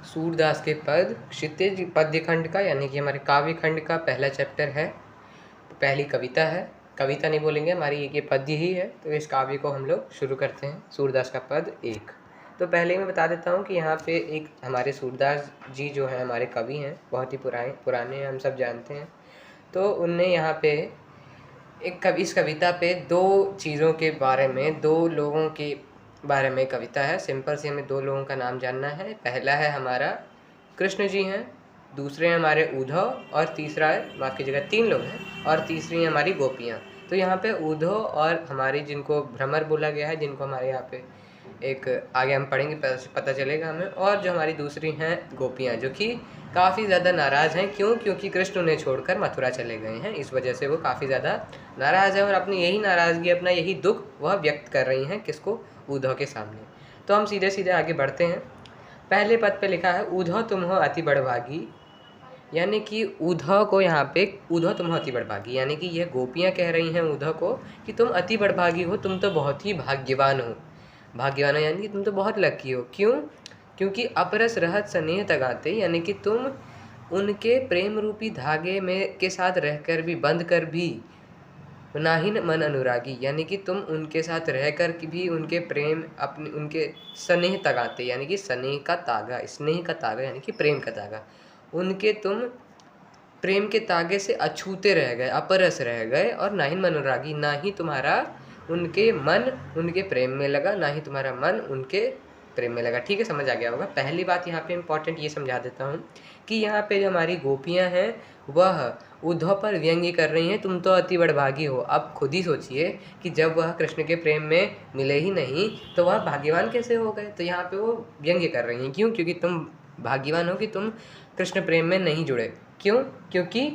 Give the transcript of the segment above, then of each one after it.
सूरदास के पद क्षितिज पद्य खंड का यानी कि हमारे काव्य खंड का पहला चैप्टर है, पहली कविता है। कविता नहीं बोलेंगे, हमारी एक ये पद्य ही है। तो इस काव्य को हम लोग शुरू करते हैं। सूरदास का पद 1। तो पहले मैं बता देता हूँ कि यहाँ पे एक हमारे सूरदास जी जो हैं हमारे कवि हैं, बहुत ही पुराने हैं, हम सब जानते हैं। तो उनने यहाँ पे इस कविता पे दो चीज़ों के बारे में, दो लोगों के बारे में कविता है। सिंपल से हमें दो लोगों का नाम जानना है। पहला है हमारा कृष्ण जी हैं, दूसरे हैं हमारे उद्धव, और तीसरा है, माफ़ कीजिएगा 3 लोग हैं, और तीसरी हैं हमारी गोपियाँ। तो यहाँ पे उद्धव और हमारी जिनको भ्रमर बोला गया है, जिनको हमारे यहाँ पे एक आगे हम पढ़ेंगे पता चलेगा हमें, और जो हमारी दूसरी हैं गोपियाँ, जो कि काफ़ी ज़्यादा नाराज़ हैं। क्यों? क्योंकि कृष्ण उन्हें छोड़कर मथुरा चले गए हैं, इस वजह से वो काफ़ी ज़्यादा नाराज़ हैं और अपनी यही नाराज़गी, अपना यही दुख वह व्यक्त कर रही हैं किसको? उद्धव के सामने। तो हम सीधे सीधे आगे बढ़ते हैं। पहले पद पे लिखा है उद्धव तुम हो अति बड़भागी, यानी कि उद्धव को यहाँ पे उद्धव तुम हो अति बड़भागी, यानी कि यह गोपियाँ कह रही हैं उद्धव को कि तुम अति बड़भागी हो, तुम तो बहुत ही भाग्यवान हो। भाग्यवान हो यानी कि तुम तो बहुत लकी हो। क्यों? क्योंकि अपरस रहत स्नेह तगाते, यानी कि तुम उनके प्रेम रूपी धागे में के साथ रहकर भी, बंध कर भी, नाहिन मन अनुरागी, यानी कि तुम उनके साथ रहकर भी उनके प्रेम, अपने उनके स्नेह तगाते, यानी कि स्नेह का तागा, स्नेह का तागा यानी कि प्रेम का तागा, उनके तुम प्रेम के तागे से अछूते रह गए, अपरस रह गए, और नाहिन मन अनुरागी, ना ही तुम्हारा उनके मन उनके प्रेम में लगा, ना ही तुम्हारा मन उनके प्रेम में लगा। ठीक है, समझ आ गया होगा। पहली बात यहाँ पे इम्पॉर्टेंट ये समझा देता हूँ कि यहाँ पे जो हमारी गोपियाँ हैं वह उद्धव पर व्यंग्य कर रही हैं, तुम तो अति बड़भागी हो। अब खुद ही सोचिए कि जब वह कृष्ण के प्रेम में मिले ही नहीं तो वह भाग्यवान कैसे हो गए। तो यहाँ पे वो व्यंग्य कर रही हैं। क्यों? क्योंकि तुम भाग्यवान हो कि तुम कृष्ण प्रेम में नहीं जुड़े। क्यों? क्योंकि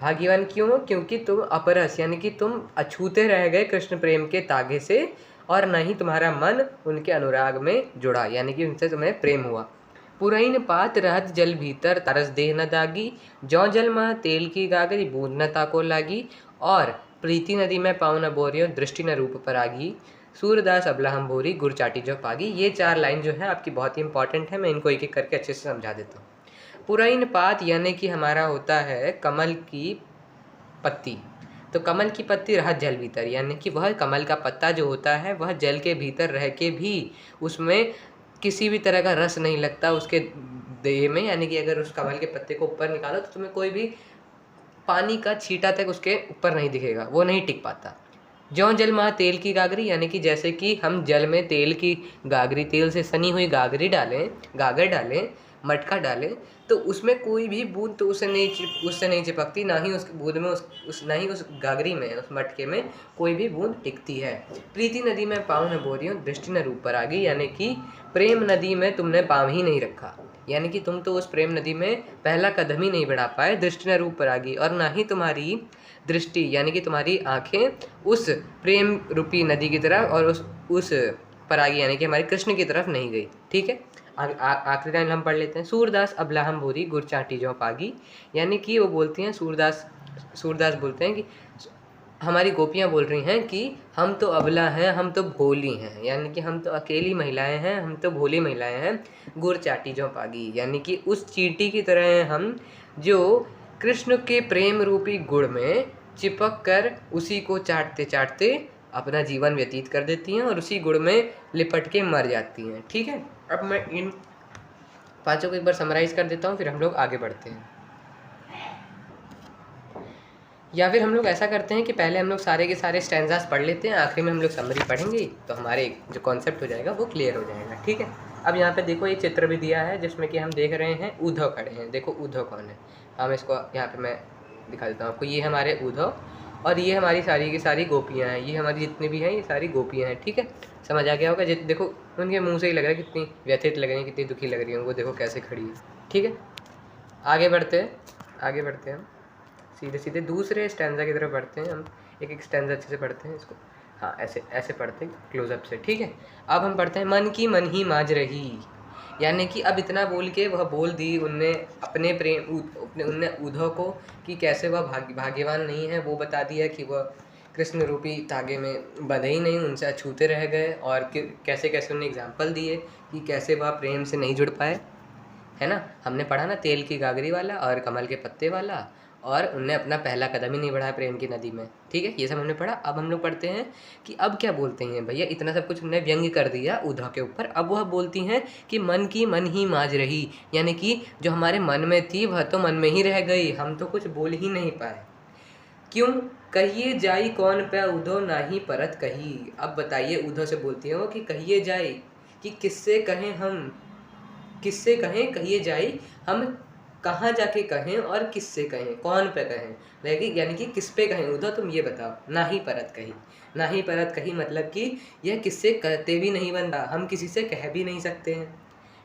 भाग्यवान क्यों हो? क्योंकि तुम अपरस यानी कि तुम अछूते रह गए कृष्ण प्रेम के तागे से, और न ही तुम्हारा मन उनके अनुराग में जुड़ा, यानी कि उनसे तुम्हें प्रेम हुआ। पुरैन पात रहत जल भीतर तरस देह न दागी, जौ जल मह तेल की गागरी बूंद न ताको लागी, और प्रीति नदी में पाँव न बोरियो दृष्टि न रूप पर आगी, सूरदास अबला हम भोरी गुर चाटी जो पागी। ये 4 लाइन जो है आपकी बहुत ही इंपॉर्टेंट है, मैं इनको एक एक करके अच्छे से समझा देता हूँ। पुरैन पात यानी कि हमारा होता है कमल की पत्ती। तो कमल की पत्ती रहत जल भीतर, यानी कि वह कमल का पत्ता जो होता है वह जल के भीतर रह के भी उसमें किसी भी तरह का रस नहीं लगता उसके देह में, यानी कि अगर उस कमल के पत्ते को ऊपर निकालो तो तुम्हें कोई भी पानी का छींटा तक उसके ऊपर नहीं दिखेगा, वो नहीं टिक पाता। ज्यों जल महा तेल की गागरी, यानी कि जैसे कि हम जल में तेल की गागरी, तेल से सनी हुई गागरी डालें, गागर डालें, मटका डालें, तो उसमें कोई भी बूंद तो उससे नहीं चिपकती, ना ही उस बूंद में ना ही उस गागरी में, उस मटके में कोई भी बूंद टिकती है। प्रीति नदी में पाँव न बोरियों दृष्टि न रूप पर आ गई, यानी कि प्रेम नदी में तुमने पाँव ही नहीं रखा, यानी कि तुम तो उस प्रेम नदी में पहला कदम ही नहीं बढ़ा पाए, दृष्टि न रूप पर आ गई, और ना ही तुम्हारी दृष्टि यानी कि तुम्हारी आंखें उस प्रेम रूपी नदी की तरफ और उस पर आ गई, यानी कि हमारे कृष्ण की तरफ नहीं गई। ठीक है, आखिरी लाइन हम पढ़ लेते हैं। सूरदास अबला हम भूरी गुर चाटी जो पागी, यानी कि वो बोलती हैं, सूरदास बोलते हैं कि हमारी गोपियाँ बोल रही हैं कि हम तो अबला हैं, हम तो भोली हैं, यानी कि हम तो अकेली महिलाएं हैं, हम तो भोली महिलाएं हैं। गुर चाटी जो पागी, यानी कि उस चींटी की तरह हैं हम, जो कृष्ण के प्रेम रूपी गुड़ में चिपक कर उसी को चाटते चाटते अपना जीवन व्यतीत कर देती हैं और उसी गुड़ में लिपट के मर जाती हैं। ठीक है, अब मैं इन 5 को एक बार समराइज़ कर देता हूँ, फिर हम लोग आगे बढ़ते हैं। या फिर हम लोग ऐसा करते हैं कि पहले हम लोग सारे के सारे स्टैंजास पढ़ लेते हैं, आखिरी में हम लोग समरी पढ़ेंगे, तो हमारे जो कॉन्सेप्ट हो जाएगा वो क्लियर हो जाएगा। ठीक है, अब यहाँ पे देखो ये चित्र भी दिया है जिसमें कि हम देख रहे हैं उद्धव खड़े हैं। देखो उद्धव कौन है, हम इसको यहाँ पे मैं दिखा देता हूँ आपको। ये हमारे उद्धव और ये हमारी सारी की सारी गोपियाँ हैं, ये हमारी जितनी भी हैं ये सारी गोपियाँ हैं। ठीक है, समझ आ गया होगा। देखो उनके मुँह से ही लग रहा है कितनी व्यथित लग रही है, कितनी दुखी लग रही है, वो देखो कैसे खड़ी है। ठीक है, आगे बढ़ते हैं सीधे सीधे दूसरे स्टैंजा की तरफ बढ़ते हैं। हम एक एक स्टैंजा अच्छे से पढ़ते हैं इसको। हाँ, ऐसे पढ़ते हैं क्लोजअप से। ठीक है, अब हम पढ़ते हैं मन की मन ही माज रही, यानी कि अब इतना बोल के वह बोल दी उनने अपने उनने उद्धव को कि कैसे वह भाग्यवान नहीं है, वो बता दिया कि वह कृष्ण रूपी धागे में बंधे ही नहीं, उनसे अछूते रह गए, और कैसे कैसे उन्हें एग्जाम्पल दिए कि कैसे वह प्रेम से नहीं जुड़ पाए। है ना। हमने पढ़ा ना तेल की गागरी वाला और कमल के पत्ते वाला, और उनने अपना पहला कदम ही नहीं बढ़ाया प्रेम की नदी में। ठीक है, ये सब हमने पढ़ा। अब हम लोग पढ़ते हैं कि अब क्या बोलते हैं भैया। इतना सब कुछ हमने व्यंग्य कर दिया उधा के ऊपर। अब वह बोलती हैं कि मन की मन ही माज रही, यानी कि जो हमारे मन में थी वह तो मन में ही रह गई, हम तो कुछ बोल ही नहीं पाए। क्यों कहिए जाई कौन पे उधो नाही परत कही। अब बताइए, उधो से बोलती है वो कि कहिए जाई, कि किससे कहें हम, किससे कहें, कहिए जाई हम कहाँ जाके कहें और किससे कहें, कौन पे कहें, लेकिन यानी कि किस पे कहें उधो, तुम ये बताओ। ना ही परत कही, ना ही परत कही मतलब कि यह किससे कहते भी नहीं बनता, हम किसी से कह भी नहीं सकते हैं।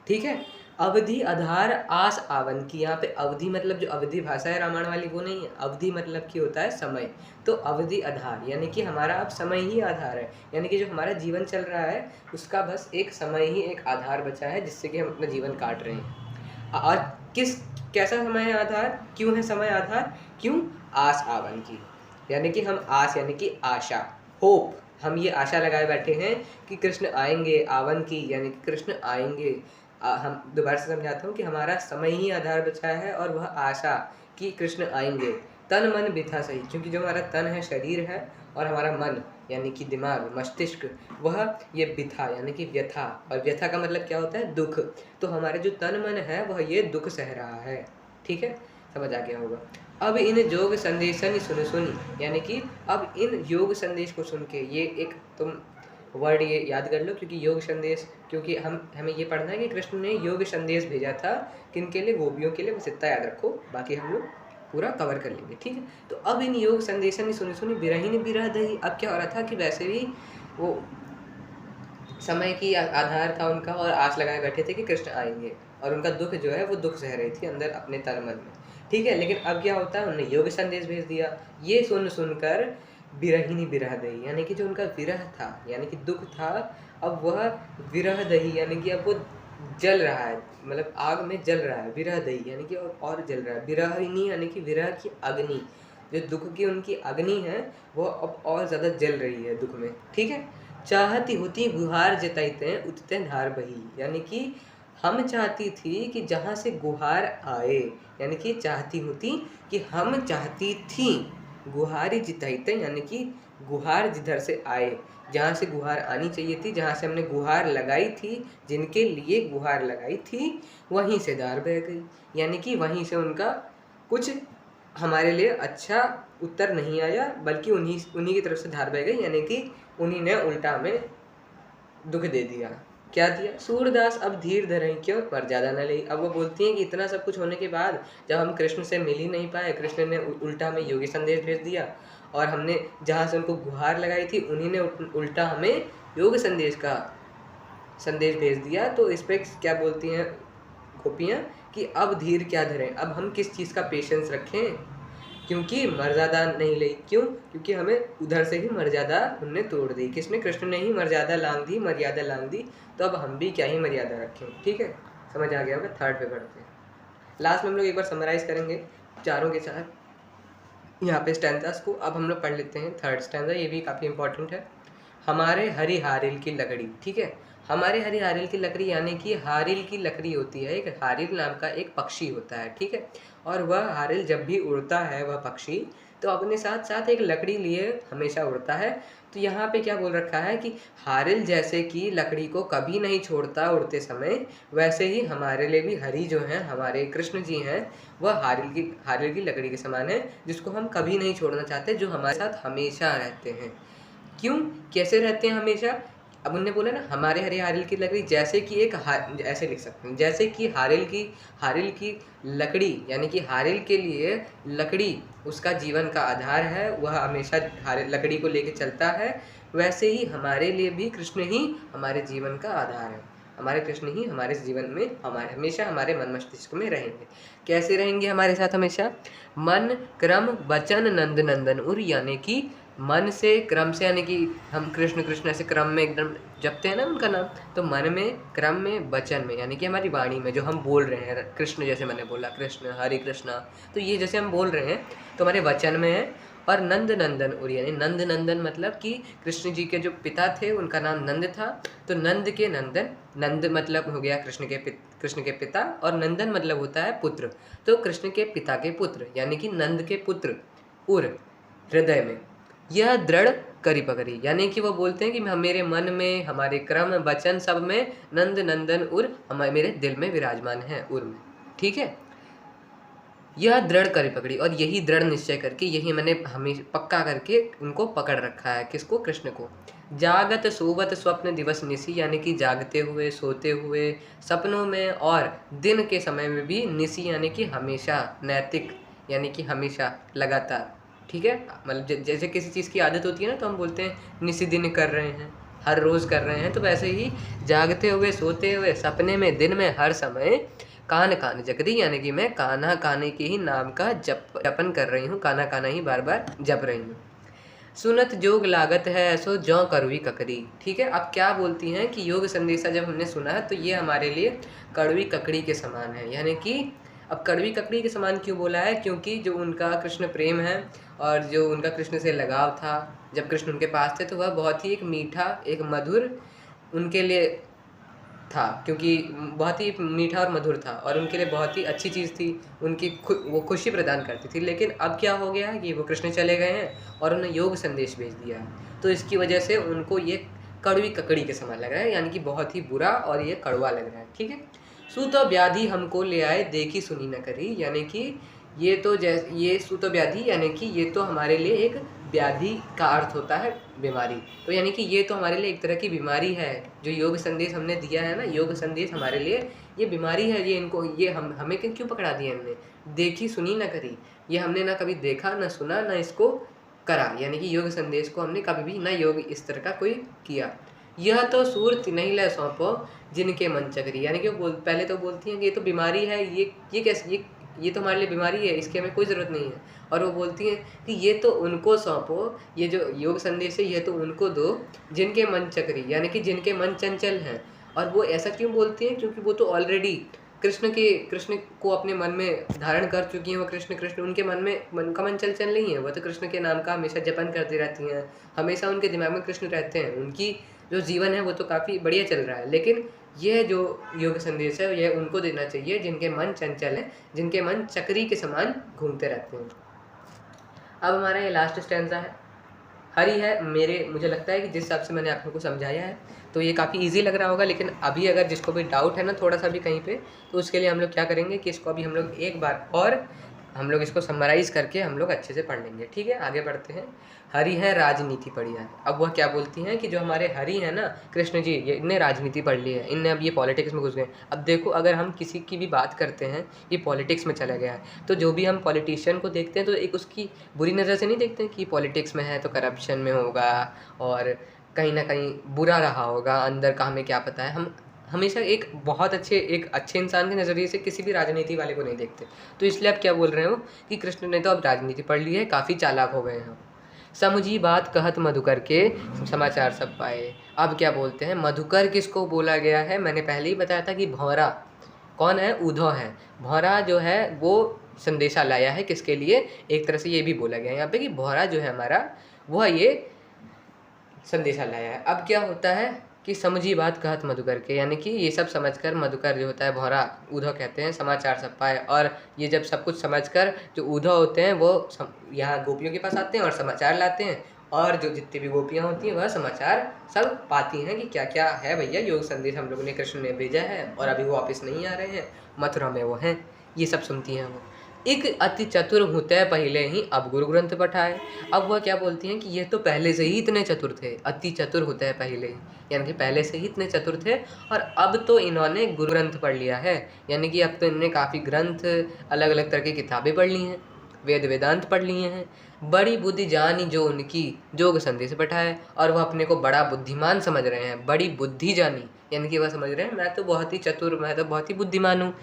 ठीक है। अवधि आधार आस आवन की, यहाँ पे अवधि मतलब जो अवधि भाषा है रामायण वाली वो नहीं है। अवधि मतलब कि होता है समय, तो अवधि आधार यानी कि हमारा अब समय ही आधार है, यानी कि जो हमारा जीवन चल रहा है उसका बस एक समय ही एक आधार बचा है जिससे कि हम अपना जीवन काट रहे हैं। और किस कैसा समय है आधार, क्यों है समय आधार, क्यों, आस आवन की, यानी कि हम आस यानी कि आशा, होप, हम ये आशा लगाए बैठे हैं कि कृष्ण आएंगे, आवन की यानी कि कृष्ण आएंगे। हम दोबारा से समझाता हूँ कि हमारा समय ही आधार बचा है और वह आशा कि कृष्ण आएंगे। तन मन बिथा सही, क्योंकि जो हमारा तन है शरीर है और हमारा मन यानी कि दिमाग मस्तिष्क वह ये बिथा यानी कि व्यथा, और व्यथा का मतलब क्या होता है, दुख। तो हमारे जो तन मन है वह ये दुख सह रहा है। ठीक है, समझ आ गया होगा। अब इन योग संदेशन सुन सुनी, यानी कि अब इन योग संदेश को सुन के, ये एक तुम वर्ड ये याद कर लो, क्योंकि योग संदेश, क्योंकि हमें ये पढ़ना है कि कृष्ण ने योग संदेश भेजा था किन के लिए, गोपियों के लिए, बस इतना याद रखो, बाकी हम लोग पूरा कवर कर लेंगे। ठीक है। तो अब इन योग संदेशन ने सुनी सुनी बिरहीन बिरह दही। अब क्या हो रहा था कि वैसे भी वो समय की आधार था उनका और आस लगाए बैठे थे कि कृष्ण आएंगे, और उनका दुख जो है वो दुख सह रही थी अंदर अपने तन मन में। ठीक है, लेकिन अब क्या होता है, उन्होंने योग संदेश भेज दिया। ये सुन सुनकर बिरहिनी बिरह दही, यानी कि जो उनका विरह था यानी कि दुख था, अब वह विरह दही यानी कि अब वो जल रहा है, मतलब आग में जल रहा है। विरह दही यानी कि और जल रहा है। विरहिनी यानी कि विरह की अग्नि, जो दुख की उनकी अग्नि है वो अब और ज़्यादा जल रही है दुख में। ठीक है। चाहती होती गुहार जताइते उठते धार बही, यानी कि हम चाहती थी कि जहाँ से गुहार आए, यानी कि चाहती होती कि हम चाहती थी गुहारी जिताइते, यानी कि गुहार जिधर से आए, जहाँ से गुहार आनी चाहिए थी, जहाँ से हमने गुहार लगाई थी, जिनके लिए गुहार लगाई थी वहीं से धार बह गई, यानी कि वहीं से उनका कुछ हमारे लिए अच्छा उत्तर नहीं आया, बल्कि उन्हीं की तरफ से धार बह गई, यानी कि उन्हीं ने उल्टा हमें दुख दे दिया। क्या दिया, सूरदास अब धीर धरें क्यों मर्यादा न ली। अब वो बोलती हैं कि इतना सब कुछ होने के बाद जब हम कृष्ण से मिल ही नहीं पाए, कृष्ण ने उल्टा हमें योगी संदेश भेज दिया, और हमने जहाँ से उनको गुहार लगाई थी उन्हीं ने उल्टा हमें योग संदेश का संदेश भेज दिया। तो इस पर क्या बोलती हैं गोपियाँ कि अब धीर क्या धरें, अब हम किस चीज़ का पेशेंस रखें, क्योंकि मर्यादा नहीं ली। क्यों, क्योंकि हमें उधर से ही मर्यादा उनने तोड़ दी, किसने, कृष्ण ने ही मर्यादा लांग दी, तो अब हम भी क्या ही मर्यादा रखें। ठीक है, समझ आ गया होगा। थर्ड पे बढ़ते हैं। लास्ट में हम लोग एक बार समराइज करेंगे चारों के चार यहाँ पे स्टैंजास को। अब हम लोग पढ़ लेते हैं थर्ड स्टैंजा, ये भी काफ़ी इंपॉर्टेंट है। हमारे हरी हारिल की लकड़ी। ठीक है, हमारे हरी हारिल की लकड़ी यानी कि हारिल की लकड़ी होती है, एक हारिल नाम का एक पक्षी होता है। ठीक है, और वह हारिल जब भी उड़ता है वह पक्षी, तो अपने साथ साथ एक लकड़ी लिए हमेशा उड़ता है। तो यहाँ पे क्या बोल रखा है कि हारिल जैसे कि लकड़ी को कभी नहीं छोड़ता उड़ते समय, वैसे ही हमारे लिए भी हरि जो हैं, हमारे कृष्ण जी हैं, वह हारिल की लकड़ी के समान है, जिसको हम कभी नहीं छोड़ना चाहते, जो हमारे साथ हमेशा रहते हैं। क्यों, कैसे रहते हैं हमेशा। अब उनने बोला ना हमारे हरे हारिल की लकड़ी, जैसे कि ऐसे लिख सकते हैं, जैसे कि हारिल की लकड़ी, यानी कि हारिल के लिए लकड़ी उसका जीवन का आधार है, वह हमेशा लकड़ी को लेके चलता है, वैसे ही हमारे लिए भी कृष्ण ही हमारे जीवन का आधार है। हमारे कृष्ण ही हमारे जीवन में हमेशा हमारे मन मस्तिष्क में रहेंगे। कैसे रहेंगे हमारे साथ हमेशा, मन क्रम वचन नंद नंदन उर, यानी कि मन से क्रम से, यानी कि हम कृष्ण कृष्ण ऐसे क्रम में एकदम जपते हैं ना उनका नाम, तो मन में क्रम में वचन में, यानी कि हमारी वाणी में जो हम बोल रहे हैं, कृष्ण जैसे मैंने बोला कृष्ण हरे कृष्णा, तो ये जैसे हम बोल रहे हैं तो हमारे वचन में है, और नंद नंदन उर, यानी नंद नंदन मतलब कि कृष्ण जी के जो पिता थे उनका नाम नंद था, तो नंद के नंदन, नंद मतलब हो गया कृष्ण के पिता, और नंदन मतलब होता है पुत्र, तो कृष्ण के पिता के पुत्र यानी कि नंद के पुत्र उर, हृदय में यह दृढ़ करी पकड़ी, यानी कि वो बोलते हैं कि मेरे मन में, हमारे क्रम वचन सब में नंद नंदन उर हमारे मेरे दिल में विराजमान है, उर में। ठीक है, यह दृढ़ करी पकड़ी, और यही दृढ़ निश्चय करके, यही मैंने हमें पक्का करके उनको पकड़ रखा है, किसको, कृष्ण को। जागत सोवत स्वप्न दिवस निसी, यानी कि जागते हुए, सोते हुए, सपनों में और दिन के समय में भी, निसी यानी कि हमेशा, नैतिक यानी कि हमेशा, लगातार। ठीक है, मतलब जैसे किसी चीज़ की आदत होती है ना, तो हम बोलते हैं निसी दिन कर रहे हैं, हर रोज़ कर रहे हैं, तो वैसे ही जागते हुए, सोते हुए, सपने में, दिन में, हर समय कान कान जगदी, यानी कि मैं कान्हा कान्हे के ही नाम का जपन कर रही हूँ, कान्हा कान्हा ही बार बार जप रही हूँ। सुनत जोग लागत है ऐसो जौ कड़वी ककड़ी। ठीक है, अब क्या बोलती हैं कि योग संदेशा जब हमने सुना है तो ये हमारे लिए कड़वी ककड़ी के समान है, यानी कि अब कड़वी ककड़ी के समान क्यों बोला है, क्योंकि जो उनका कृष्ण प्रेम है और जो उनका कृष्ण से लगाव था, जब कृष्ण उनके पास थे तो वह बहुत ही एक मीठा, एक मधुर उनके लिए था, क्योंकि बहुत ही मीठा और मधुर था और उनके लिए बहुत ही अच्छी चीज़ थी, उनकी वो खुशी प्रदान करती थी। लेकिन अब क्या हो गया है कि वो कृष्ण चले गए हैं और उन्हें योग संदेश भेज दिया है, तो इसकी वजह से उनको ये कड़वी ककड़ी के समान लग रहा है, यानी कि बहुत ही बुरा और ये कड़वा लग रहा है। ठीक है, सूत व्याधि हमको ले आए देखी सुनी न करी, यानी कि ये तो ये सूत व्याधि यानी कि ये तो हमारे लिए एक व्याधि का अर्थ होता है बीमारी, तो यानी कि ये तो हमारे लिए एक तरह की बीमारी है, जो योग संदेश हमने दिया है ना, योग संदेश हमारे लिए ये बीमारी है, ये इनको, ये हमें क्यों पकड़ा दिया इनने, देखी सुनी ना करी, ये हमने ना कभी देखा ना सुना ना इसको करा, यानी कि योग संदेश को हमने कभी भी ना योग इस तरह का कोई किया। यह तो सूरत नहीं ले सौंपो जिनके मन चकरी, यानी कि पहले तो बोलती हैं कि ये तो बीमारी है, ये कैसे, ये तो हमारे लिए बीमारी है, इसकी हमें कोई ज़रूरत नहीं है, और वो बोलती हैं कि ये तो उनको सौंपो, ये जो योग संदेश है ये तो उनको दो जिनके मन चक्री, यानी कि जिनके मन चंचल हैं। और वो ऐसा क्यों बोलती हैं, क्योंकि वो तो ऑलरेडी कृष्ण को अपने मन में धारण कर चुकी हैं, वो कृष्ण उनके मन का मन चंचल नहीं है, वो तो कृष्ण के नाम का हमेशा जपन करती रहती हैं, हमेशा उनके दिमाग में कृष्ण रहते हैं, उनकी जो जीवन है वो तो काफ़ी बढ़िया चल रहा है। लेकिन यह जो योग संदेश है यह उनको देना चाहिए जिनके मन चंचल हैं, जिनके मन चक्री के समान घूमते रहते हैं। अब हमारा ये लास्ट स्टैंजा है, हरी है मुझे लगता है कि जिस हिसाब से मैंने आप लोगों को समझाया है तो ये काफ़ी इजी लग रहा होगा, लेकिन अभी अगर जिसको भी डाउट है ना थोड़ा सा भी कहीं पे, तो उसके लिए हम लोग क्या करेंगे कि इसको अभी हम लोग एक बार और हम लोग इसको समराइज करके हम लोग अच्छे से पढ़ लेंगे। ठीक है, आगे बढ़ते हैं। हरि है राजनीति पढ़ी है। अब वह क्या बोलती हैं कि जो हमारे हरि हैं ना कृष्ण जी, ये इनने राजनीति पढ़ ली है, इनने अब ये पॉलिटिक्स में घुस गए। अब देखो अगर हम किसी की भी बात करते हैं ये पॉलिटिक्स में चला गया है, तो जो भी हम पॉलिटिशियन को देखते हैं तो एक उसकी बुरी नज़र से नहीं देखते हैं कि पॉलिटिक्स में है तो करप्शन में होगा और कहीं ना कहीं बुरा रहा होगा, अंदर का हमें क्या पता है। हम हमेशा एक अच्छे इंसान के नज़रिए से किसी भी राजनीति वाले को नहीं देखते। तो इसलिए आप क्या बोल रहे हो कि कृष्ण ने तो अब राजनीति पढ़ ली है, काफ़ी चालाक हो गए हैं। समझी बात कहत मधुकर के समाचार सब पाए। अब क्या बोलते हैं, मधुकर किसको बोला गया है, मैंने पहले ही बताया था कि भौरा कौन है, उद्धव है। भौरा जो है वो संदेशा लाया है किसके लिए, एक तरह से ये भी बोला गया है यहाँ पे कि भौरा जो है हमारा वह ये संदेशा लाया है। अब क्या होता है कि समझी बात कहत मधुकर के, यानी कि ये सब समझकर मधुकर जो होता है भौरा, उद्धव कहते हैं, समाचार सब पाए। और ये जब सब कुछ समझकर जो उद्धव होते हैं वो यहाँ गोपियों के पास आते हैं और समाचार लाते हैं, और जो जितनी भी गोपियाँ होती हैं वह समाचार सब पाती हैं कि क्या क्या है भैया, योग संदेश हम लोगों ने कृष्ण ने भेजा है और अभी वो वापस नहीं आ रहे हैं, मथुरा में वो हैं, ये सब सुनती हैं वो। एक अति चतुर होते पहले ही अब गुरु ग्रंथ पठाए। अब वह क्या बोलती हैं कि ये तो पहले से ही इतने चतुर थे, अति चतुर होते हैं पहले ही, यानी कि पहले से ही इतने चतुर थे और अब तो इन्होंने गुरु ग्रंथ पढ़ लिया है, यानी कि अब तो इन्होंने काफ़ी ग्रंथ, अलग अलग तरह की किताबें पढ़ ली हैं, वेद वेदांत पढ़ लिए हैं। बड़ी बुद्धि जानी जो उनकी जोग संदेश पठाए, और वह अपने को बड़ा बुद्धिमान समझ रहे हैं। बड़ी बुद्धि जानी यानी कि वह समझ रहे हैं मैं तो बहुत ही चतुर, मैं तो बहुत ही बुद्धिमान हूँ।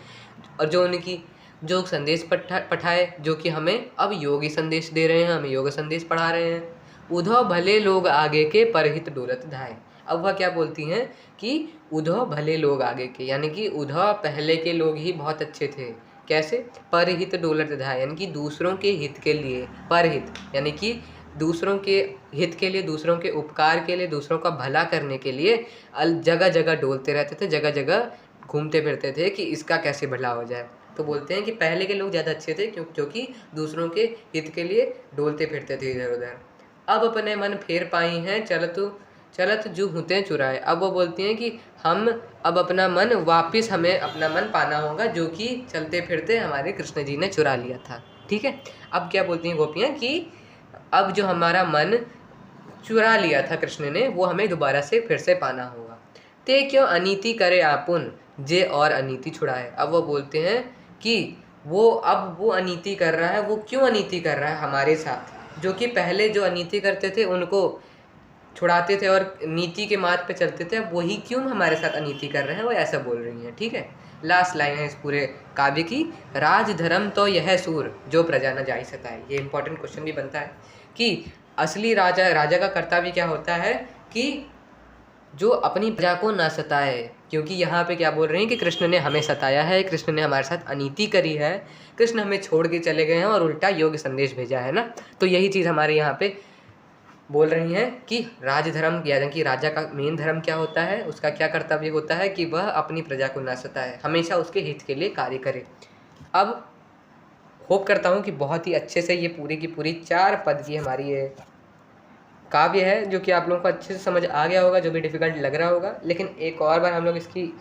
और जो उनकी योग संदेश पठाए, जो कि हमें अब योगी संदेश दे रहे हैं, हमें योग संदेश पढ़ा रहे हैं। उद्धव भले लोग आगे के परहित डोलत धाए। अब वह क्या बोलती हैं कि उद्धव भले लोग आगे के, यानी कि उद्धव पहले के लोग ही बहुत अच्छे थे, कैसे? परहित डोलत धाय, यानी कि दूसरों के हित के लिए। परहित यानी कि दूसरों के हित के लिए, दूसरों के उपकार के लिए, दूसरों का भला करने के लिए जगह जगह डोलते रहते थे, जगह जगह घूमते फिरते थे कि इसका कैसे भला हो जाए। तो बोलते हैं कि पहले के लोग ज़्यादा अच्छे थे क्योंकि दूसरों के हित के लिए डोलते फिरते थे इधर उधर। अब अपने मन फेर पाई हैं चलत जो होते चुराए। अब वो बोलती हैं कि हम अब अपना मन वापस, हमें अपना मन पाना होगा जो कि चलते फिरते हमारे कृष्ण जी ने चुरा लिया था। ठीक है, अब क्या बोलती हैं गोपियाँ कि अब जो हमारा मन चुरा लिया था कृष्ण ने, वो हमें दोबारा से फिर से पाना होगा। ते क्यों अनीति करे आपुन, जे और अनीति छुड़ाए। अब वो बोलते हैं कि अब वो अनीति कर रहा है, वो क्यों अनीति कर रहा है हमारे साथ, जो कि पहले जो अनीति करते थे उनको छुड़ाते थे और नीति के मार्ग पे चलते थे, अब वही क्यों हमारे साथ अनीति कर रहे हैं, वो ऐसा बोल रही हैं। ठीक है, लास्ट लाइन है इस पूरे काव्य की, राज धर्म तो यह सूर जो प्रजा न जाई सताए। ये इंपॉर्टेंट क्वेश्चन भी बनता है कि असली राजा का कर्तव्य क्या होता है कि जो अपनी प्रजा को ना सताए, क्योंकि यहाँ पे क्या बोल रहे हैं कि कृष्ण ने हमें सताया है, कृष्ण ने हमारे साथ अनीति करी है, कृष्ण हमें छोड़ के चले गए हैं और उल्टा योग्य संदेश भेजा है ना। तो यही चीज़ हमारे यहाँ पे बोल रही हैं कि राजधर्म, यानी कि राजा का मेन धर्म क्या होता है, उसका क्या कर्तव्य होता है कि वह अपनी प्रजा को ना सताए, हमेशा उसके हित के लिए कार्य करे। अब होप करता हूँ कि बहुत ही अच्छे से ये पूरी की पूरी 4 पद की हमारी ये काव्य है जो कि आप लोगों को अच्छे से समझ आ गया होगा, जो भी डिफ़िकल्ट लग रहा होगा। लेकिन एक और बार हम लोग इसकी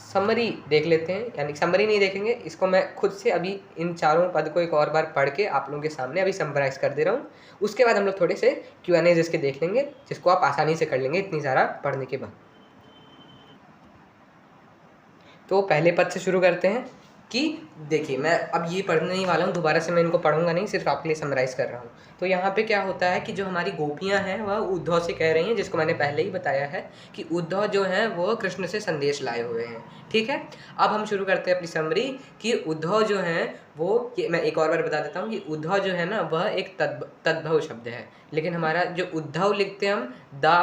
समरी देख लेते हैं, यानी समरी नहीं देखेंगे, इसको मैं खुद से अभी इन 4 पद को एक और बार पढ़ के आप लोगों के सामने अभी समराइज़ कर दे रहा हूँ। उसके बाद हम लोग थोड़े से Q&A इसके देख लेंगे, जिसको आप आसानी से कर लेंगे इतनी सारा पढ़ने के बाद। तो पहले पद से शुरू करते हैं कि देखिए, मैं अब ये पढ़ने नहीं वाला हूँ, दोबारा से मैं इनको पढ़ूंगा नहीं, सिर्फ आपके लिए समराइज कर रहा हूँ। तो यहाँ पे क्या होता है कि जो हमारी गोपियाँ हैं वह उद्धव से कह रही हैं, जिसको मैंने पहले ही बताया है कि उद्धव जो हैं वो कृष्ण से संदेश लाए हुए हैं। ठीक है, अब हम शुरू करते हैं अपनी समरी कि उद्धव जो हैं वो, ये मैं एक और बार बता देता हूँ कि उद्धव जो है ना वह एक तद्भव शब्द है, लेकिन हमारा जो उद्धव लिखते हैं हम दा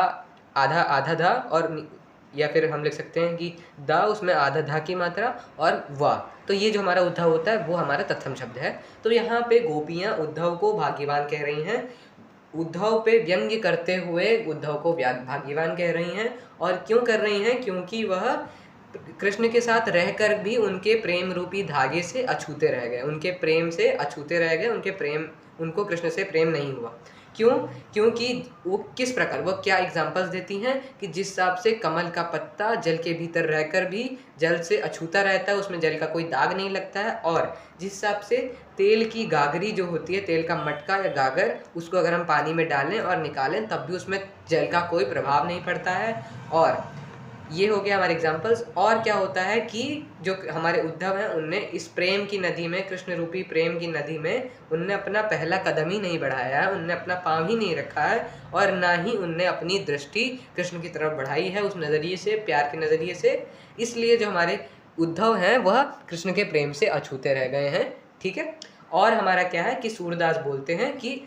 आधा आधा धा, और या फिर हम लिख सकते हैं कि दा उसमें आधा धा की मात्रा और वाह, तो ये जो हमारा उद्धव होता है वो हमारा तत्सम शब्द है। तो यहाँ पे गोपियाँ उद्धव को भाग्यवान कह रही हैं, उद्धव पे व्यंग्य करते हुए उद्धव को भाग्यवान कह रही हैं। और क्यों कर रही हैं? क्योंकि वह कृष्ण के साथ रहकर भी उनके प्रेम रूपी धागे से अछूते रह गए, उनके प्रेम से अछूते रह गए, उनको कृष्ण से प्रेम नहीं हुआ। क्यों? क्योंकि वो किस प्रकार, वो क्या एग्जाम्पल्स देती हैं कि जिस हिसाब से कमल का पत्ता जल के भीतर रहकर भी जल से अछूता रहता है, उसमें जल का कोई दाग नहीं लगता है, और जिस हिसाब से तेल की गागरी जो होती है, तेल का मटका या गागर, उसको अगर हम पानी में डालें और निकालें तब भी उसमें जल का कोई प्रभाव नहीं पड़ता है। और ये हो गया हमारे एग्जाम्पल्स। और क्या होता है कि जो हमारे उद्धव हैं उनने इस प्रेम की नदी में, कृष्ण रूपी प्रेम की नदी में, उनने अपना पहला कदम ही नहीं बढ़ाया है, उनने अपना पाँव ही नहीं रखा है, और ना ही उनने अपनी दृष्टि कृष्ण की तरफ बढ़ाई है उस नज़रिए से, प्यार के नज़रिए से। इसलिए जो हमारे उद्धव हैं वह कृष्ण के प्रेम से अछूते रह गए हैं। ठीक है, और हमारा क्या है कि सूरदास बोलते हैं कि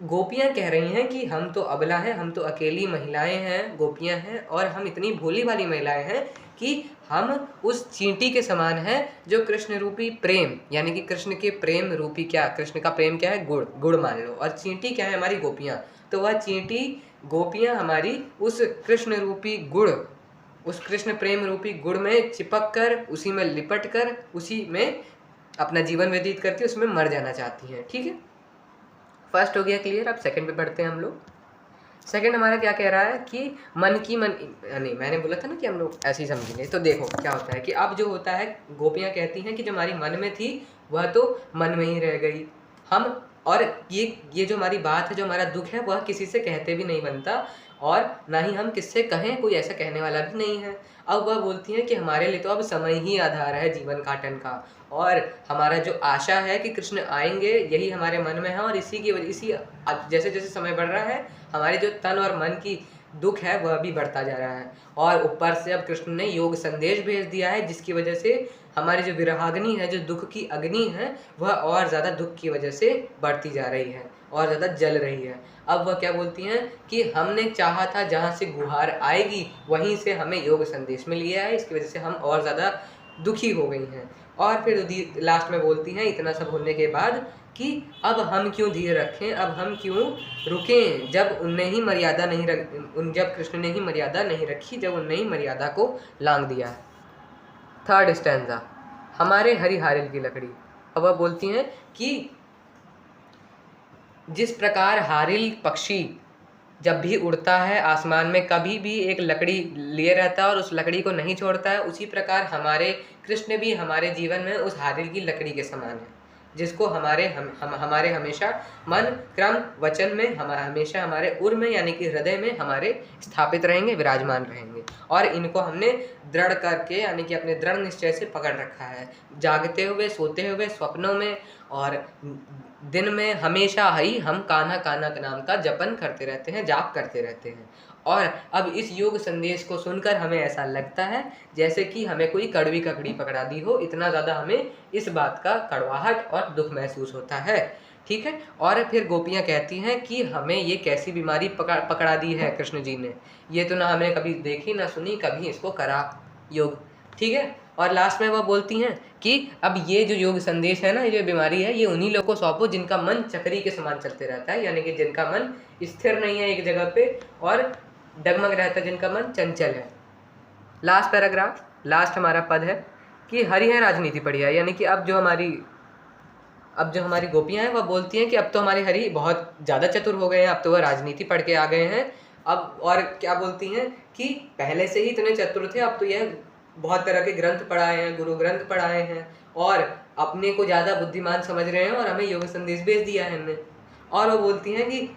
गोपियाँ कह रही हैं कि हम तो अबला हैं, हम तो अकेली महिलाएं हैं, गोपियाँ हैं, और हम इतनी भोली भाली महिलाएं हैं कि हम उस चींटी के समान हैं जो कृष्ण रूपी प्रेम, यानी कि कृष्ण के प्रेम रूपी, क्या कृष्ण का प्रेम क्या है? गुड़, गुड़ मान लो, और चींटी क्या है? हमारी गोपियाँ। तो वह चींटी गोपियाँ हमारी उस कृष्ण रूपी गुड़, उस कृष्ण प्रेम रूपी गुड़ में चिपक कर, उसी में लिपट कर, उसी में अपना जीवन व्यतीत करके उसमें मर जाना चाहती हैं। ठीक है, फर्स्ट हो गया क्लियर। अब सेकंड पे बढ़ते हैं हम लोग। सेकंड हमारा क्या कह रहा है कि नहीं, मैंने बोला था ना कि हम लोग ऐसे ही समझेंगे। तो देखो क्या होता है कि अब जो होता है, गोपियाँ कहती हैं कि जो हमारी मन में थी वह तो मन में ही रह गई, हम, और ये जो हमारी बात है, जो हमारा दुख है, वह किसी से कहते भी नहीं बनता, और ना ही हम किससे कहें, कोई ऐसा कहने वाला भी नहीं है। अब वह बोलती हैं कि हमारे लिए तो अब समय ही आधार है जीवन काटन का, और हमारा जो आशा है कि कृष्ण आएंगे यही हमारे मन में है, और इसी की वजह, इसी जैसे जैसे समय बढ़ रहा है हमारे जो तन और मन की दुख है वह भी बढ़ता जा रहा है, और ऊपर से अब कृष्ण ने योग संदेश भेज दिया है, जिसकी वजह से हमारी जो विरहाग्नि है, जो दुख की अग्नि है, वह और ज़्यादा दुख की वजह से बढ़ती जा रही है और ज़्यादा जल रही है। अब वह क्या बोलती हैं कि हमने चाहा था जहाँ से गुहार आएगी वहीं से हमें योग संदेश मिल गया है, इसकी वजह से हम और ज़्यादा दुखी हो गई हैं। और फिर लास्ट में बोलती हैं इतना सब होने के बाद कि अब हम क्यों धीर रखें, अब हम क्यों रुकें, जब उनने ही मर्यादा नहीं जब कृष्ण ने ही मर्यादा नहीं रखी, जब उनने ही मर्यादा को लांघ दिया। थर्ड स्टैंजा, हमारे हरि हारिल की लकड़ी। अब वह बोलती हैं कि जिस प्रकार हारिल पक्षी जब भी उड़ता है आसमान में कभी भी एक लकड़ी लिए रहता है और उस लकड़ी को नहीं छोड़ता है, उसी प्रकार हमारे कृष्ण भी हमारे जीवन में उस हारिल की लकड़ी के समान है, जिसको हमारे हमेशा मन क्रम वचन में हमेशा हमारे उर में यानी कि हृदय में हमारे स्थापित रहेंगे, विराजमान रहेंगे। और इनको हमने दृढ़ करके यानी कि अपने दृढ़ निश्चय से पकड़ रखा है, जागते हुए, सोते हुए, स्वप्नों में और दिन में हमेशा ही हम कान्हा कान्हा के नाम का जपन करते रहते हैं, जाप करते रहते हैं। और अब इस योग संदेश को सुनकर हमें ऐसा लगता है जैसे कि हमें कोई कड़वी ककड़ी पकड़ा दी हो, इतना ज़्यादा हमें इस बात का कड़वाहट और दुख महसूस होता है। ठीक है, और फिर गोपियाँ कहती हैं कि हमें ये कैसी बीमारी पकड़ा दी है कृष्ण जी ने, ये तो ना हमने कभी देखी ना सुनी, कभी इसको करा योग। ठीक है, और लास्ट में वह बोलती हैं कि अब ये जो योग संदेश है ना, ये जो बीमारी है, ये उन्हीं लोगों को सौंपो जिनका मन चक्री के समान चलते रहता है, यानी कि जिनका मन स्थिर नहीं है एक जगह पे और डगमग रहता है, जिनका मन चंचल है। लास्ट पैराग्राफ, लास्ट हमारा पद है कि हरि है राजनीति पढ़िया, यानी कि अब जो हमारी गोपियां हैं वह बोलती हैं कि अब तो हमारे हरि बहुत ज़्यादा चतुर हो गए हैं, अब तो वह राजनीति पढ़ के आ गए हैं। अब और क्या बोलती हैं कि पहले से ही इतने चतुर थे, अब तो यह बहुत तरह के ग्रंथ पढ़ाए हैं, गुरु ग्रंथ पढ़ाए हैं और अपने को ज़्यादा बुद्धिमान समझ रहे हैं और हमें योग संदेश भेज दिया है इनने। और वो बोलती हैं कि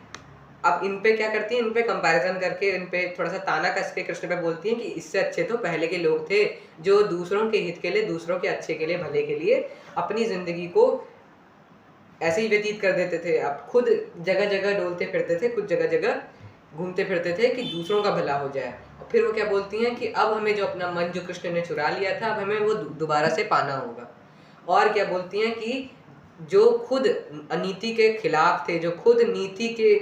अब इन पे क्या करती हैं, इन पे कंपैरिजन करके, इन पे थोड़ा सा ताना कस के कृष्ण पे बोलती हैं कि इससे अच्छे तो पहले के लोग थे जो दूसरों के हित के लिए, दूसरों के अच्छे के लिए, भले के लिए अपनी ज़िंदगी को ऐसे ही व्यतीत कर देते थे। अब खुद जगह जगह डोलते फिरते थे, खुद जगह जगह घूमते फिरते थे कि दूसरों का भला हो जाए। और फिर वो क्या बोलती हैं कि अब हमें जो अपना मन जो कृष्ण ने चुरा लिया था, अब हमें वो दोबारा से पाना होगा। और क्या बोलती हैं कि जो खुद अनीति के खिलाफ थे, जो खुद नीति के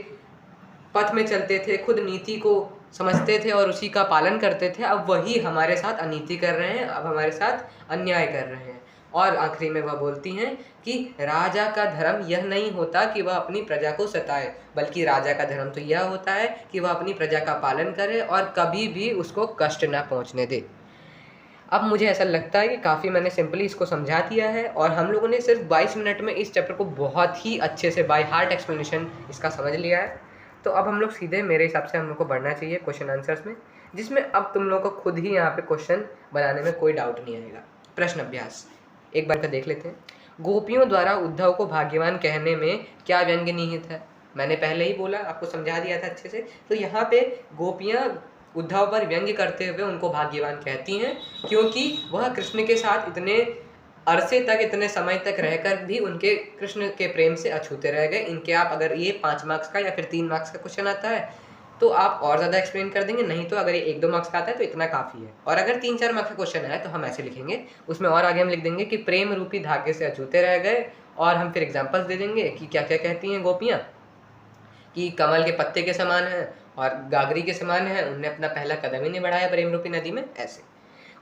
पथ में चलते थे, खुद नीति को समझते थे और उसी का पालन करते थे, अब वही हमारे साथ अनीति कर रहे हैं, अब हमारे साथ अन्याय कर रहे हैं। और आखिरी में वह बोलती हैं कि राजा का धर्म यह नहीं होता कि वह अपनी प्रजा को सताए, बल्कि राजा का धर्म तो यह होता है कि वह अपनी प्रजा का पालन करे और कभी भी उसको कष्ट ना पहुंचने दे। अब मुझे ऐसा लगता है कि काफ़ी मैंने सिंपली इसको समझा दिया है और हम लोगों ने सिर्फ 22 मिनट में इस चैप्टर को बहुत ही अच्छे से बाय हार्ट एक्सप्लेनेशन इसका समझ लिया है। तो अब हम लोग सीधे, मेरे हिसाब से हम लोग को बढ़ना चाहिए क्वेश्चन आंसर्स में, जिसमें अब तुम लोग को खुद ही यहाँ पे क्वेश्चन बनाने में कोई डाउट नहीं आएगा। प्रश्न अभ्यास एक बार का देख लेते हैं। गोपियों द्वारा उद्धव को भाग्यवान कहने में क्या व्यंग्य निहित है? मैंने पहले ही बोला, आपको समझा दिया था अच्छे से। तो यहाँ पे गोपियाँ उद्धव पर व्यंग्य करते हुए उनको भाग्यवान कहती हैं, क्योंकि वह कृष्ण के साथ इतने अरसे तक, इतने समय तक रहकर भी उनके कृष्ण के प्रेम से अछूते रह गए। इनके आप अगर ये 5 मार्क्स का या फिर 3 मार्क्स का क्वेश्चन आता है तो आप और ज़्यादा एक्सप्लेन कर देंगे, नहीं तो अगर ये 1-2 मार्क्स का आता है तो इतना काफ़ी है। और अगर 3-4 मार्क्स का क्वेश्चन है तो हम ऐसे लिखेंगे, उसमें और आगे हम लिख देंगे कि प्रेम रूपी धागे से अछूते रह गए, और हम फिर एग्जाम्पल्स दे देंगे कि क्या क्या कहती हैं गोपियाँ, कि कमल के पत्ते के समान है और गागरी के समान है, उनने अपना पहला कदम ही नहीं बढ़ाया प्रेम रूपी नदी में। ऐसे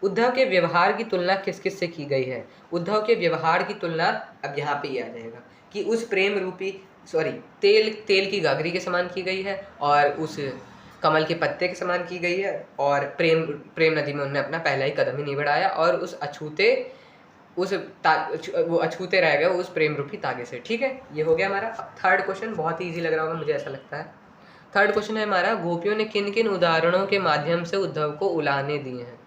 उद्धव के व्यवहार की तुलना किस किस से की गई है? उद्धव के व्यवहार की तुलना अब यहाँ पे ही आ जाएगा कि उस प्रेम रूपी तेल की गागरी के समान की गई है और उस कमल के पत्ते के समान की गई है, और प्रेम नदी में उन्होंने अपना पहला ही कदम ही नहीं बढ़ाया और वो अछूते रह गए उस प्रेम रूपी तागे से। ठीक है, ये हो गया हमारा। अब थर्ड क्वेश्चन बहुत ही ईजी लग रहा होगा, मुझे ऐसा लगता है। थर्ड क्वेश्चन है हमारा, गोपियों ने किन किन उदाहरणों के माध्यम से उद्धव को उलाहने दिए हैं?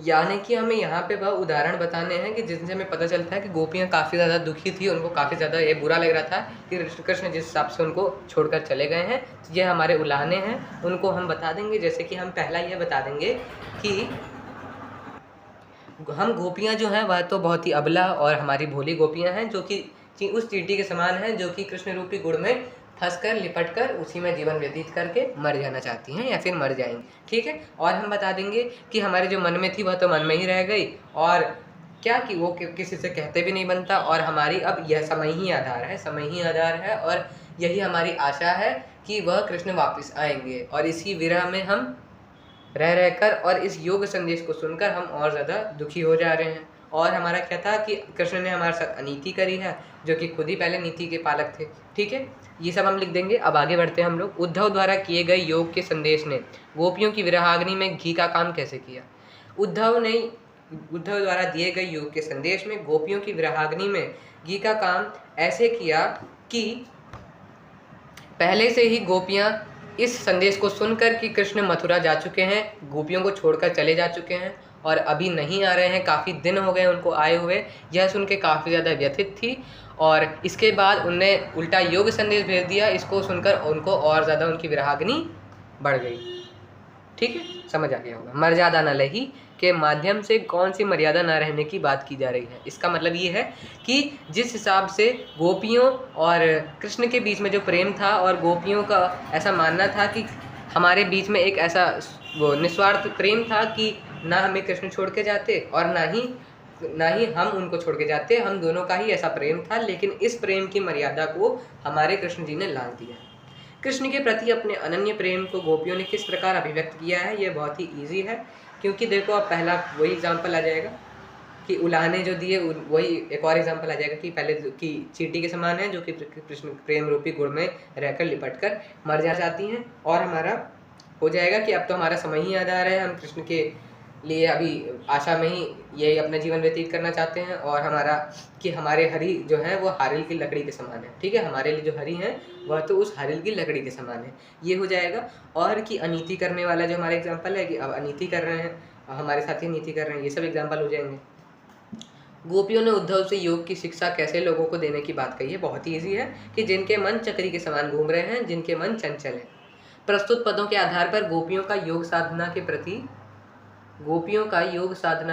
यानी कि हमें यहाँ पे वह उदाहरण बताने हैं कि जिनसे हमें पता चलता है कि गोपियाँ काफ़ी ज़्यादा दुखी थी, उनको काफ़ी ज़्यादा ये बुरा लग रहा था कि कृष्ण जिस हिसाब से उनको छोड़कर चले गए हैं। तो ये हमारे उलाहने हैं, उनको हम बता देंगे। जैसे कि हम पहला ये बता देंगे कि हम गोपियाँ जो हैं वह तो बहुत ही अबला और हमारी भोली गोपियाँ हैं, जो कि उस चींटी के समान हैं, जो कि कृष्ण रूपी गुड़ में फंसकर लिपटकर उसी में जीवन व्यतीत करके मर जाना चाहती हैं या फिर मर जाएंगी। ठीक है, और हम बता देंगे कि हमारे जो मन में थी वह तो मन में ही रह गई, और क्या कि वो किसी से कहते भी नहीं बनता, और हमारी अब यह समय ही आधार है और यही हमारी आशा है कि वह कृष्ण वापस आएंगे, और इसी विरह में हम रह रहकर और इस योग संदेश को सुनकर हम और ज़्यादा दुखी हो जा रहे हैं। और हमारा क्या था कि कृष्ण ने हमारे साथ अनीति करी है, जो कि खुद ही पहले नीति के पालक थे। ठीक है, ये सब हम लिख देंगे। अब आगे बढ़ते हैं हम लोग। उद्धव द्वारा किए गए योग के संदेश ने गोपियों की विरहाग्नि में घी का काम कैसे किया? उद्धव द्वारा दिए गए योग के संदेश में गोपियों की विरहाग्नि में घी का काम ऐसे किया कि पहले से ही गोपियां इस संदेश को सुनकर कि कृष्ण मथुरा जा चुके हैं, गोपियों को छोड़कर चले जा चुके हैं और अभी नहीं आ रहे हैं, काफ़ी दिन हो गए उनको आए हुए, यह सुन के काफ़ी ज़्यादा व्यथित थी। और इसके बाद उनने उल्टा योग संदेश भेज दिया। इसको सुनकर उनको और ज़्यादा उनकी विरहाग्नि बढ़ गई। ठीक है, समझ आ गया होगा। मर्यादा न लही के माध्यम से कौन सी मर्यादा न रहने की बात की जा रही है? इसका मतलब ये है कि जिस हिसाब से गोपियों और कृष्ण के बीच में जो प्रेम था और गोपियों का ऐसा मानना था कि हमारे बीच में एक ऐसा वो निस्वार्थ प्रेम था कि ना हमें कृष्ण छोड़ के जाते और ना ही हम उनको छोड़ के जाते, हम दोनों का ही ऐसा प्रेम था। लेकिन इस प्रेम की मर्यादा को हमारे कृष्ण जी ने लांघ दिया। कृष्ण के प्रति अपने अनन्य प्रेम को गोपियों ने किस प्रकार अभिव्यक्त किया है? ये बहुत ही ईजी है, क्योंकि देखो अब पहला वही एग्जाम्पल आ जाएगा कि उलाहने जो दिए, वही एक और एग्जाम्पल आ जाएगा कि पहले की चींटी के समान है, जो कि कृष्ण प्रेम रूपी गुड़ में रहकर लिपट कर मर जाती हैं। और हमारा हो जाएगा कि अब तो हमारा समय ही याद आ रहा है, हम कृष्ण के लिए अभी आशा में ही यही अपना जीवन व्यतीत करना चाहते हैं। और हमारा कि हमारे हरि जो है वो हारिल की लकड़ी के समान है। ठीक है, हमारे लिए जो हरि हैं वह तो उस हारिल की लकड़ी के समान है, ये हो जाएगा। और कि अनीति करने वाला जो हमारा एग्जाम्पल है कि अब अनीति कर रहे हैं, हमारे साथ ही नीति कर रहे हैं, ये सब एग्जाम्पल हो जाएंगे। गोपियों ने उद्धव से योग की शिक्षा कैसे लोगों को देने की बात कही है? बहुत ही ईजी है कि जिनके मन चक्री के समान घूम रहे हैं, जिनके मन चंचल है। प्रस्तुत पदों के आधार पर गोपियों का योग साधना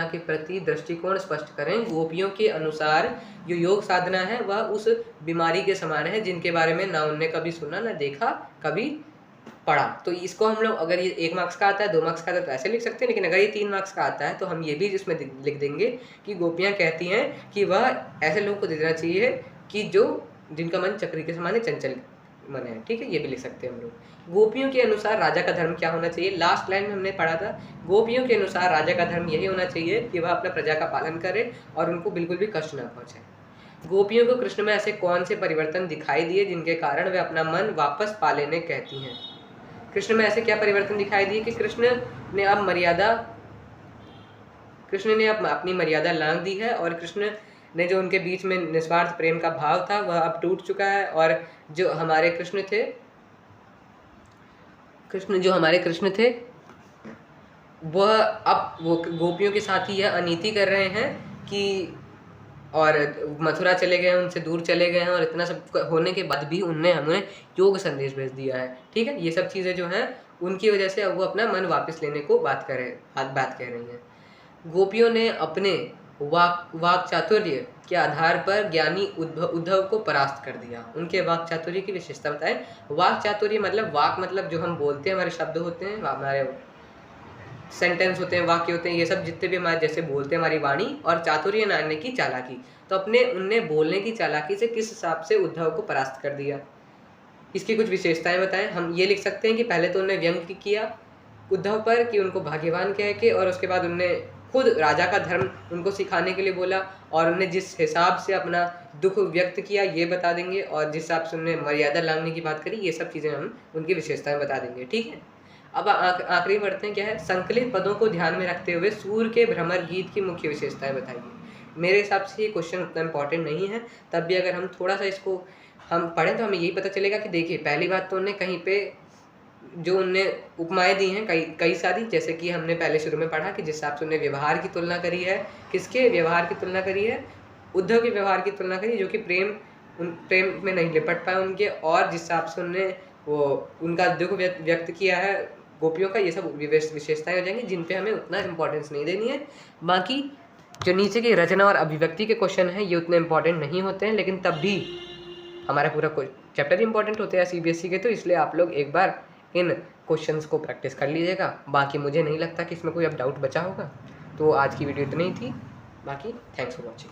के प्रति दृष्टिकोण स्पष्ट करें। गोपियों के अनुसार जो योग साधना है वह उस बीमारी के समान है जिनके बारे में ना उनने कभी सुना, ना देखा, कभी पढ़ा। तो इसको हम लोग, अगर ये 1 मार्क्स का आता है, 2 मार्क्स का आता है तो ऐसे लिख सकते हैं, लेकिन अगर ये 3 मार्क्स का आता है तो हम ये भी इसमें लिख देंगे कि गोपियाँ कहती हैं कि वह ऐसे लोगों को दे देना चाहिए कि जिनका मन चक्री के समान है, चंचल मन है। ठीक है, ये भी लिख सकते हैं हम लोग। गोपियों के अनुसार राजा का धर्म क्या होना चाहिए? लास्ट लाइन में हमने पढ़ा था, गोपियों के अनुसार राजा का धर्म यही होना चाहिए कि वह अपना प्रजा का पालन करे और उनको बिल्कुल भी कष्ट न पहुंचाए। गोपियों को कृष्ण में ऐसे कौन से परिवर्तन दिखाई दिए जिनके कारण वे अपना मन वापस पा लेने कहती हैं? कृष्ण में ऐसे क्या परिवर्तन दिखाई दिए कि कृष्ण ने अब अपनी मर्यादा लांघ दी है और कृष्ण ने जो उनके बीच में निस्वार्थ प्रेम का भाव था वह अब टूट चुका है। और जो हमारे कृष्ण थे वह अब वो गोपियों के साथ ही यह अनीति कर रहे हैं कि और मथुरा चले गए हैं, उनसे दूर चले गए हैं और इतना सब होने के बाद भी उनने हमें योग संदेश भेज दिया है। ठीक है, ये सब चीज़ें जो हैं उनकी वजह से अब वो अपना मन वापस लेने को बात कह रही हैं। गोपियों ने अपने वाक चातुर्य के आधार पर ज्ञानी उद्धव को परास्त कर दिया। उनके वाक चातुर्य की विशेषता बताएं। वाक चातुर्य मतलब, वाक मतलब जो हम बोलते हैं, हमारे शब्द होते हैं, हमारे सेंटेंस होते हैं, वाक्य होते हैं, ये सब जितने भी हमारे जैसे बोलते हैं हमारी वाणी। और चातुर्य नाने की चालाकी, तो उनने बोलने की चालाकी से किस हिसाब से उद्धव को परास्त कर दिया, इसकी कुछ विशेषताएं बताएं। हम ये लिख सकते हैं कि पहले तो उन्होंने व्यंग किया उद्धव पर कि उनको भाग्यवान कह के, और उसके बाद उनने खुद राजा का धर्म उनको सिखाने के लिए बोला और उन्हें जिस हिसाब से अपना दुख व्यक्त किया ये बता देंगे, और जिस हिसाब से उन्होंने मर्यादा लांघने की बात करी, ये सब चीज़ें हम उनकी विशेषताएं बता देंगे। ठीक है, अब आखिरी बढ़ते हैं, क्या है? संकलित पदों को ध्यान में रखते हुए सूर्य के भ्रमर गीत की मुख्य विशेषताएं बताइए। मेरे हिसाब से ये क्वेश्चन उतना इंपॉर्टेंट नहीं है, तब भी अगर हम थोड़ा सा इसको हम पढ़ें तो हमें यही पता चलेगा कि देखिए, पहली बात तो उन्होंने कहीं पे जो उनने उपमाएं दी हैं कई सारी, जैसे कि हमने पहले शुरू में पढ़ा कि जिस हिसाब से उन्होंने व्यवहार की तुलना करी है, किसके व्यवहार की तुलना करी है? उद्धव के व्यवहार की तुलना करी, जो कि प्रेम में नहीं लिपट पाए उनके, और जिस हिसाब से उन्होंने वो उनका दुख व्यक्त किया है गोपियों का, ये सब विशेषताएं हो जाएंगी जिन पे हमें उतना इम्पोर्टेंस नहीं देनी है। बाकी जो नीचे की रचना और अभिव्यक्ति के क्वेश्चन हैं ये उतने इम्पोर्टेंट नहीं होते हैं, लेकिन तब भी हमारा पूरा चैप्टर इंपॉर्टेंट होते हैं सीबीएसई के, तो इसलिए आप लोग एक बार इन क्वेश्चंस को प्रैक्टिस कर लीजिएगा। बाकी मुझे नहीं लगता कि इसमें कोई अब डाउट बचा होगा। तो आज की वीडियो इतनी ही थी, बाकी थैंक्स फॉर वॉचिंग।